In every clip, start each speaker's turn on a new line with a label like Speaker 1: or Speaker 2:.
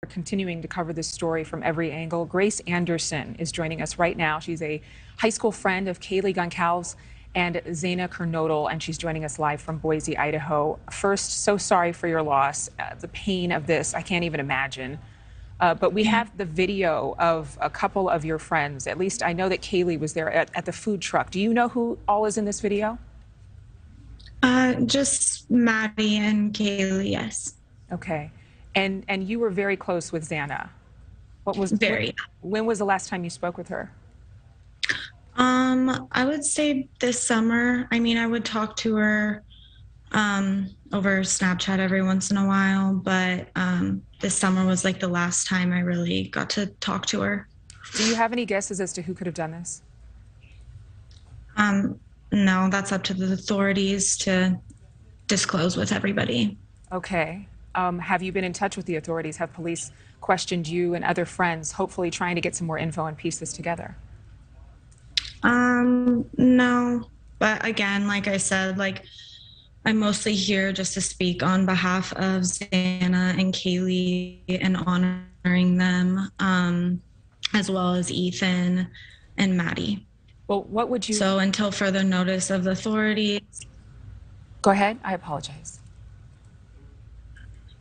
Speaker 1: We're continuing to cover this story from every angle. Grace Anderson is joining us right now. She's a high school friend of Kaylee Goncalves and Xana Kernodle, and she's joining us live from Boise, Idaho. First, so sorry for your loss. The pain of this, I can't even imagine. But we have the video of a couple of your friends. At least I know that Kaylee was there at the food truck. Do you know who all is in this video?
Speaker 2: Just Maddie and Kaylee, yes.
Speaker 1: Okay. And you were very close with Xana. When was the last time you spoke with her?
Speaker 2: I would say this summer. I mean, I would talk to her over Snapchat every once in a while, but this summer was like the last time I really got to talk to her.
Speaker 1: Do you have any guesses as to who could have done this?
Speaker 2: No, that's up to the authorities to disclose with everybody.
Speaker 1: Okay. Have you been in touch with the authorities? Have police questioned you and other friends, hopefully trying to get some more info and piece this together?
Speaker 2: No, but again, like I said, I'm mostly here just to speak on behalf of Xana and Kaylee and honoring them, as well as Ethan and Maddie.
Speaker 1: Well, what would you...
Speaker 2: So until further notice of the authorities...
Speaker 1: Go ahead. I apologize.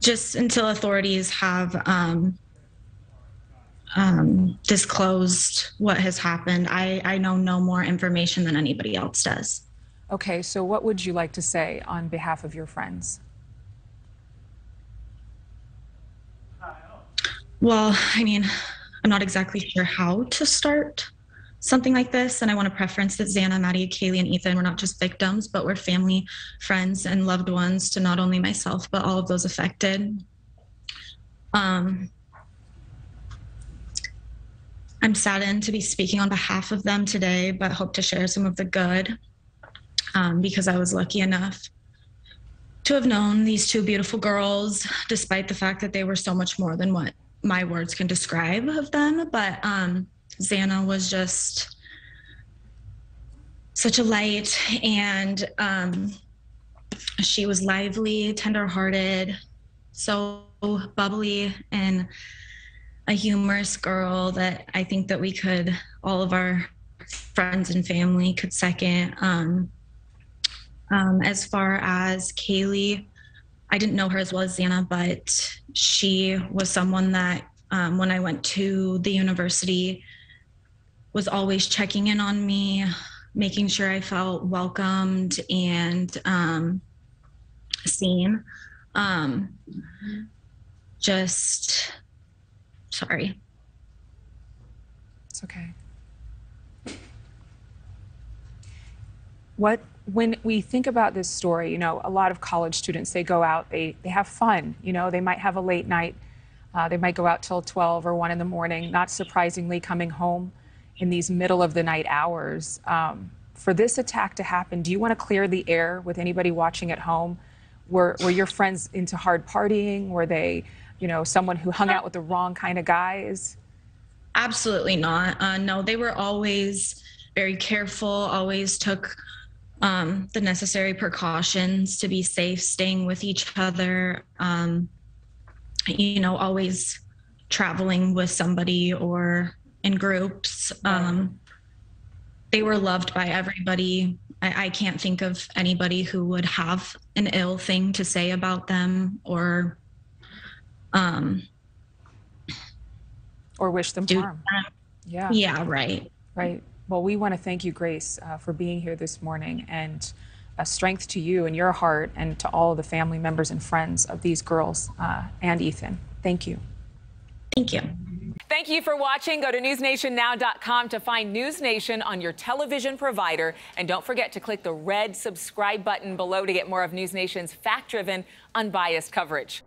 Speaker 2: Just until authorities have disclosed what has happened, I know no more information than anybody else does.
Speaker 1: Okay, so what would you like to say on behalf of your friends?
Speaker 2: Well, I mean, I'm not exactly sure how to start something like this, and I want to preference that Xana, Maddie, Kaylee, and Ethan were not just victims, but were family, friends, and loved ones to not only myself, but all of those affected. I'm saddened to be speaking on behalf of them today, but hope to share some of the good, because I was lucky enough to have known these two beautiful girls, despite the fact that they were so much more than what my words can describe of them. But Xana was just such a light, and she was lively, tenderhearted, so bubbly, and a humorous girl that I think that we could, all of our friends and family could second. As far as Kaylee, I didn't know her as well as Xana, but she was someone that when I went to the university was always checking in on me, making sure I felt welcomed and seen. Just sorry.
Speaker 1: It's okay. When we think about this story, you know, a lot of college students, they go out, they have fun, you know, they might have a late night, they might go out till 12 or 1 in the morning, not surprisingly coming home in these middle of the night hours. For this attack to happen, do you want to clear the air with anybody watching at home? Were your friends into hard partying? Were they, you know, someone who hung out with the wrong kind of guys?
Speaker 2: Absolutely not. No, they were always very careful, always took the necessary precautions to be safe, staying with each other, you know, always traveling with somebody or in groups. They were loved by everybody. I can't think of anybody who would have an ill thing to say about them or
Speaker 1: wish them harm. Yeah.
Speaker 2: Yeah, right.
Speaker 1: Right. Well, we want to thank you, Grace, for being here this morning, and strength to you and your heart, and to all of the family members and friends of these girls and Ethan. Thank you.
Speaker 2: Thank you.
Speaker 3: Thank you for watching. Go to newsnationnow.com to find NewsNation on your television provider. And don't forget to click the red subscribe button below to get more of NewsNation's fact-driven, unbiased coverage.